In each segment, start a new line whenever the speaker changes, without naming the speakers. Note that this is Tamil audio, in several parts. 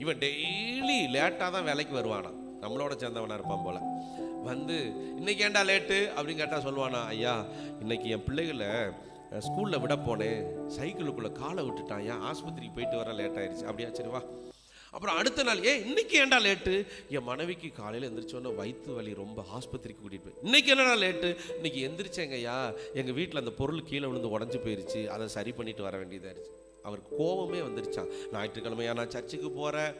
இவன் டெய்லி லேட்டாக தான் வேலைக்கு வருவானா, நம்மளோட சேர்ந்தவனா இருப்பான் போல. வந்து இன்னைக்கு ஏண்டா லேட்டு அப்படின்னு கேட்டால் சொல்லுவானா, ஐயா இன்னைக்கு என் பிள்ளைகளை ஸ்கூலில் விட போனேன், சைக்கிளுக்குள்ளே காலை விட்டுட்டான், ஏன் ஆஸ்பத்திரிக்கு போயிட்டு வர லேட் ஆயிடுச்சு. அப்படியா, சரி வா. அப்புறம் அடுத்த நாள், இன்னைக்கு ஏண்டா லேட்டு, என் மனைவிக்கு காலையில் எந்திரிச்சோன்னா வயிற்று வலி, ரொம்ப ஆஸ்பத்திரிக்கு கூட்டிகிட்டு போய். இன்னைக்கு என்னடா லேட்டு, இன்னைக்கு எந்திரிச்சேங்கய்யா, எங்கள் வீட்டில் அந்த பொருள் கீழே விழுந்து உடஞ்சி போயிடுச்சு, அதை சரி பண்ணிட்டு வர வேண்டியதாகிடுச்சு. அவருக்கு கோபமே வந்துருச்சான். ஞாயிற்றுக்கிழமையா நான் சர்ச்சுக்கு போகிறேன்,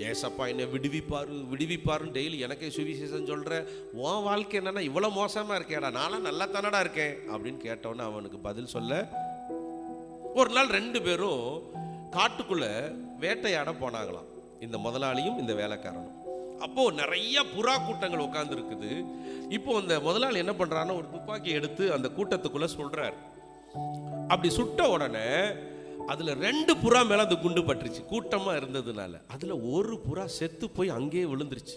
ஏசப்பா என்னை விடுவிப்பாருன்னு டெய்லி எனக்கே சுவிசேஷம் சொல்கிறேன், உன் வாழ்க்கை என்னன்னா இவ்வளோ மோசமாக இருக்கேடா, நானும் நல்லா தானடா இருக்கேன் அப்படின்னு கேட்டோன்னே அவனுக்கு பதில் சொல்ல. ஒரு நாள் 2 பேரும் காட்டுக்குள்ளே வேட்டையாட போனாங்களாம், இந்த முதலாளியும் இந்த வேலைக்காரனும். அப்போது நிறைய புறா கூட்டங்கள் உட்கார்ந்து இருக்குது. இப்போ இந்த முதலாளி என்ன பண்ணுறாருன்னா, ஒரு துப்பாக்கி எடுத்து அந்த கூட்டத்துக்குள்ளே சொல்கிறார். அப்படி சுட்ட உடனே அதில் 2 புறா மேலே அந்த குண்டு பட்டுருச்சு, கூட்டமாக இருந்ததுனால. அதில் ஒரு புறா செத்து போய் அங்கேயே விழுந்துருச்சு.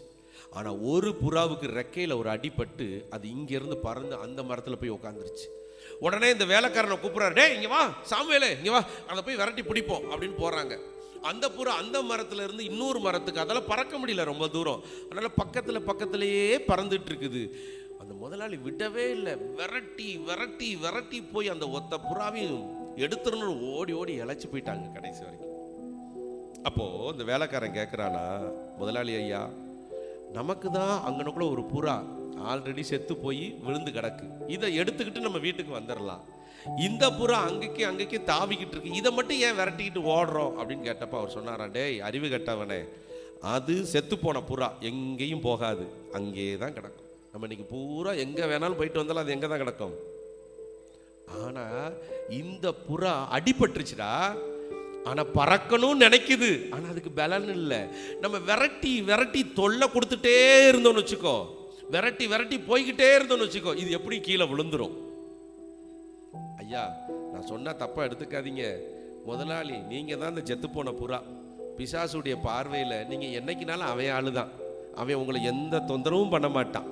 ஆனால் ஒரு புறாவுக்கு ரெக்கையில் ஒரு அடிபட்டு அது இங்கேருந்து பறந்து அந்த மரத்தில் போய் உட்காந்துருச்சு. உடனே இந்த வேலைக்காரனை கூப்பிட்றாரு, டே இங்கே வா சாமுவேலே, இங்கே வா, அதை போய் விரட்டி பிடிப்போம் அப்படின்னு போகிறாங்க. அந்த புறா அந்த மரத்துல இருந்து இன்னொரு மரத்துக்கு, அதெல்லாம் பறக்க முடியல ரொம்ப தூரம், அதனால பக்கத்துலேயே பறந்துட்டு இருக்குது. அந்த முதலாளி விடவே இல்லை, விரட்டி விரட்டி விரட்டி போய் அந்த ஒத்த புறாவையும் எடுத்துடணும் ஓடி ஓடி இழைச்சி போயிட்டாங்க கடைசி வரைக்கும். அப்போ இந்த வேலைக்காரன் கேட்குறானா, முதலாளி ஐயா, நமக்கு தான் அங்கனக்குள்ள ஒரு புறா ஆல்ரெடி செத்து போய் விழுந்து கிடக்கு, இதை எடுத்துக்கிட்டு நம்ம வீட்டுக்கு வந்துடலாம், இந்த புறா அங்கேக்கு தாவிக்கிட்டு இருக்கு, இதை மட்டும் ஏன் விரட்டிக்கிட்டு ஓடுறோம் அப்படின்னு கேட்டப்ப அவர் சொன்னாரா, டேய் அறிவு கட்டவனே, அது செத்து போன புறா எங்கேயும் போகாது, அங்கே தான் கிடக்கும். நம்ம இன்னைக்கு பூரா எங்கே வேணாலும் போயிட்டு வந்தாலும் அது எங்கே தான் கிடக்கும். ஆனால் இந்த புறா அடிபட்டுருச்சுடா, ஆனால் பறக்கணும்னு நினைக்குது, ஆனால் அதுக்கு பலன் இல்லை. நம்ம விரட்டி விரட்டி தொல்லை கொடுத்துட்டே இருந்தோம்னு வச்சுக்கோ, விரட்டி விரட்டி போய்கிட்டே இருந்தோம்னு வச்சுக்கோ, இது எப்படி கீழே விழுந்துரும். ஐயா நான் சொன்னா தப்பா எடுத்துக்காதீங்க, முதலாளி நீங்க தான் இந்த செத்து போன புறா. பிசாசுடைய பார்வையில் நீங்க என்னைக்குனாலும் அவன் ஆளுதான், அவன் உங்களை எந்த தொந்தரவும் பண்ண மாட்டான்.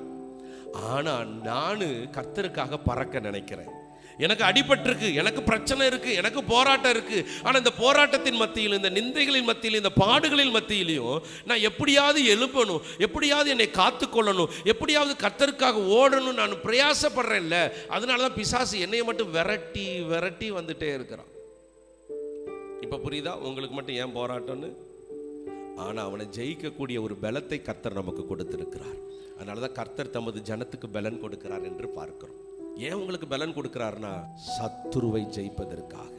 ஆனா நான் கர்த்தருக்காக பறக்க நினைக்கிறேன், எனக்கு அடிபட்டிருக்கு, எனக்கு பிரச்சனை இருக்கு, எனக்கு போராட்டம் இருக்கு. ஆனால் இந்த போராட்டத்தின் மத்தியில், இந்த நிந்தைகளின் மத்தியில், இந்த பாடுகளின் மத்தியிலையும் நான் எப்படியாவது எழுப்பணும், எப்படியாவது என்னை காத்துக்கொள்ளணும், எப்படியாவது கர்த்தருக்காக ஓடணும் நான் பிரயாசப்படுறேன்ல. அதனால தான் பிசாசு என்னைய மட்டும் விரட்டி விரட்டி வந்துட்டே இருக்கிறான். இப்போ புரியுதா உங்களுக்கு மட்டும் ஏன் போராட்டம்னு? ஆனால் அவனை ஜெயிக்கக்கூடிய ஒரு பலத்தை கர்த்தர் நமக்கு கொடுத்திருக்கிறார். அதனால தான் கர்த்தர் தமது ஜனத்துக்கு பலன் கொடுக்கிறார் என்று பார்க்கிறோம். ஏன் உங்களுக்கு பலன் கொடுக்கிறார்னா, சத்துருவை ஜெயிப்பதற்காக.